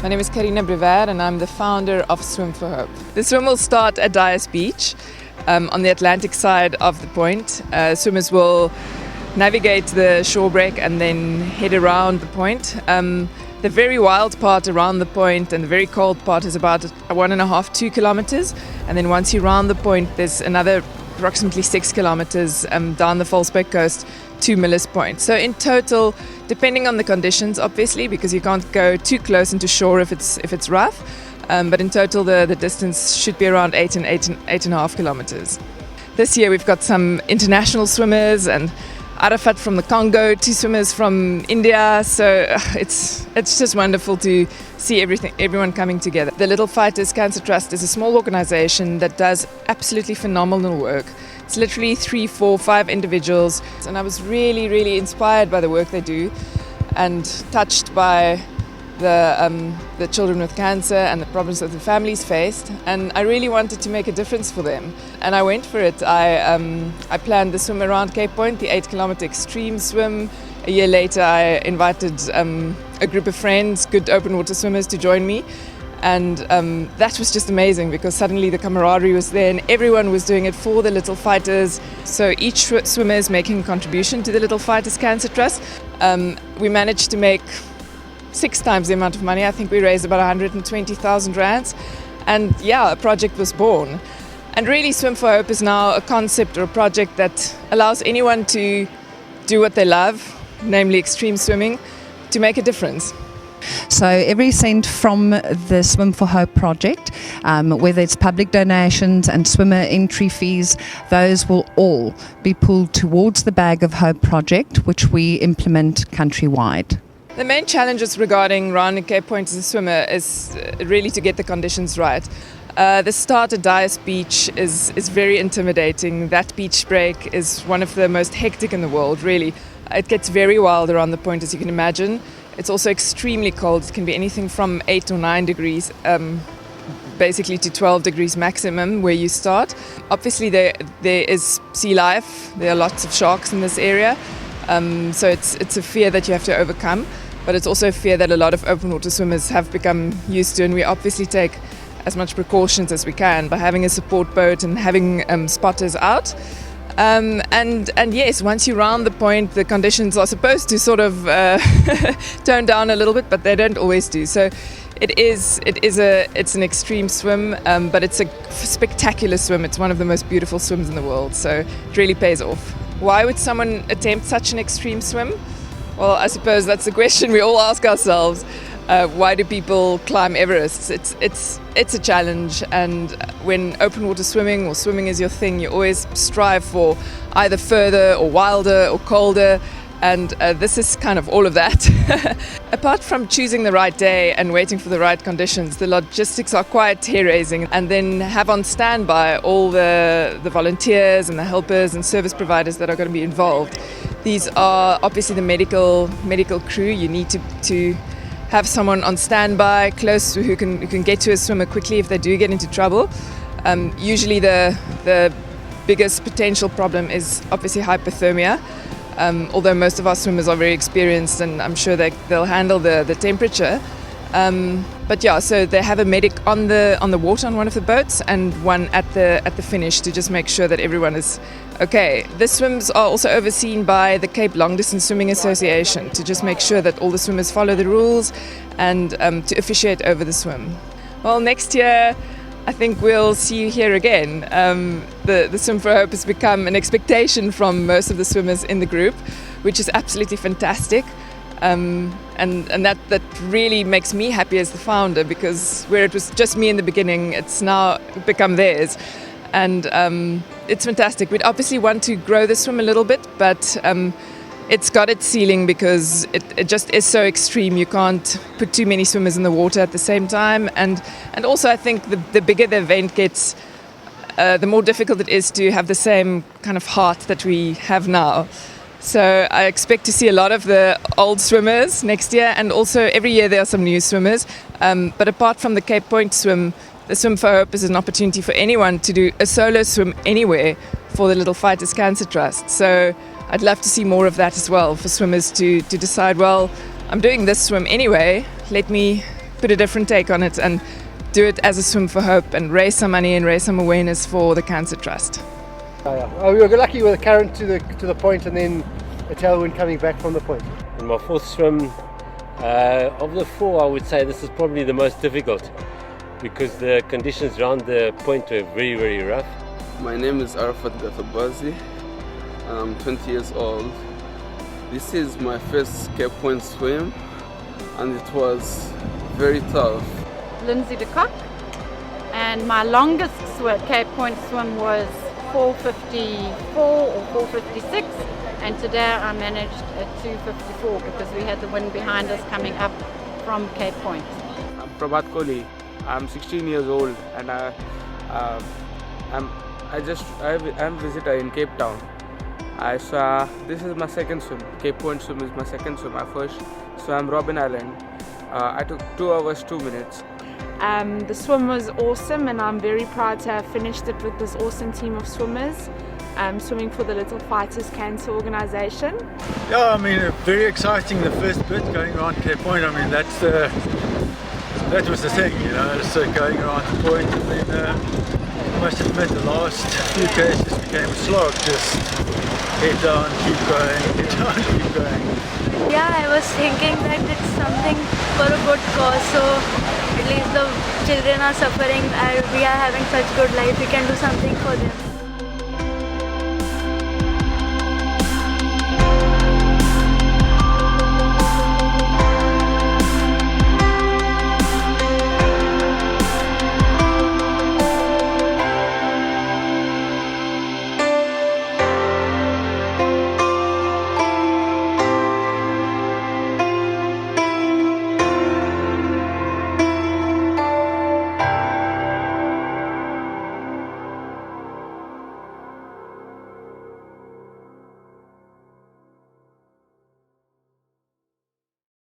My name is Karina Brever and I'm the founder of Swim for Hope. The swim will start at DIAZ Beach on the Atlantic side of the point. Swimmers will navigate the shore break and then head around the point. The very wild part around the point and the very cold part is about 1.5–2 kilometers. And then once you round the point, there's another approximately 6 kilometers down the Volksberg coast to Miller's Point. So in total, depending on the conditions, obviously, because you can't go too close into shore if it's rough, but in total the distance should be around 8.5 kilometers. This year we've got some international swimmers and Arafat from the Congo, 2 swimmers from India, so it's just wonderful to see everyone coming together. The Little Fighters Cancer Trust is a small organization that does absolutely phenomenal work. It's literally 3, 4, 5 individuals, and I was really, really inspired by the work they do and touched by the children with cancer and the problems that the families faced, and I really wanted to make a difference for them, and I went for it. I planned the swim around Cape Point, the 8-kilometer extreme swim. A year later I invited a group of friends, good open water swimmers, to join me, and that was just amazing because suddenly the camaraderie was there and everyone was doing it for the Little Fighters. So each swimmer is making a contribution to the Little Fighters Cancer Trust. We managed to make 6 times the amount of money. I think we raised about 120,000 rands, and a project was born. And really Swim for Hope is now a concept or a project that allows anyone to do what they love, namely extreme swimming, to make a difference. So every cent from the Swim for Hope project, whether it's public donations and swimmer entry fees, those will all be pulled towards the Bag of Hope project, which we implement countrywide. The main challenges regarding rounding Cape Point as a swimmer is really to get the conditions right. The start at DIAZ Beach is very intimidating. That beach break is one of the most hectic in the world, really. It gets very wild around the point, as you can imagine. It's also extremely cold. It can be anything from 8 or 9 degrees, basically to 12 degrees maximum where you start. Obviously there is sea life. There are lots of sharks in this area. So it's a fear that you have to overcome, but it's also a fear that a lot of open water swimmers have become used to, and we obviously take as much precautions as we can by having a support boat and having spotters out. And yes, once you round the point, the conditions are supposed to sort of tone down a little bit, but they don't always do. So it's an extreme swim, but it's a spectacular swim. It's one of the most beautiful swims in the world, so it really pays off. Why would someone attempt such an extreme swim? Well, I suppose that's the question we all ask ourselves. Why do people climb Everest? It's a challenge, and when open water swimming or swimming is your thing, you always strive for either further or wilder or colder, and this is kind of all of that. Apart from choosing the right day and waiting for the right conditions, the logistics are quite hair-raising, and then have on standby all the volunteers and the helpers and service providers that are going to be involved. These are obviously the medical crew. You need to have someone on standby close who can get to a swimmer quickly if they do get into trouble. Usually the biggest potential problem is obviously hypothermia. Although most of our swimmers are very experienced and I'm sure they'll handle the temperature. So they have a medic on the water on one of the boats and one at the finish to just make sure that everyone is okay. The swims are also overseen by the Cape Long Distance Swimming Association to just make sure that all the swimmers follow the rules and to officiate over the swim. Well, next year I think we'll see you here again. The Swim for Hope has become an expectation from most of the swimmers in the group, which is absolutely fantastic. And that really makes me happy as the founder, because where it was just me in the beginning, it's now become theirs. And it's fantastic. We'd obviously want to grow the swim a little bit, but it's got its ceiling because it just is so extreme. You can't put too many swimmers in the water at the same time. And also I think the bigger the event gets, the more difficult it is to have the same kind of heart that we have now. So I expect to see a lot of the old swimmers next year, and also every year there are some new swimmers. But apart from the Cape Point swim, the Swim for Hope is an opportunity for anyone to do a solo swim anywhere for the Little Fighters Cancer Trust. So I'd love to see more of that as well, for swimmers to decide, well, I'm doing this swim anyway, let me put a different take on it and do it as a swim for hope and raise some money and raise some awareness for the Cancer Trust. We were lucky with a current to the point and then a tailwind coming back from the point. In my fourth swim, of the four, I would say this is probably the most difficult because the conditions around the point were very, very rough. My name is Arafat Gatabazi and I'm 20 years old. This is my first Cape Point swim and it was very tough. Lindsay de Kock, and my longest Cape Point swim was 4:54 or 4:56, and today I managed at 2:54 because we had the wind behind us coming up from Cape Point. I'm Prabhat Koli. I'm 16 years old and I'm a visitor in Cape Town. This is my second swim. Cape Point swim is my second swim. I first swam Robben Island. I took 2 hours 2 minutes. The swim was awesome and I'm very proud to have finished it with this awesome team of swimmers, swimming for the Little Fighters Cancer Organisation. Yeah, I mean, very exciting, the first bit going around Cape Point. I mean, that was the thing, you know, so going around the point, and then I must admit the last few cases became a slog, just head down, keep going, head down, keep going. Yeah, I was thinking that it's something for a good cause, so at least the children are suffering and we are having such good life, we can do something for them.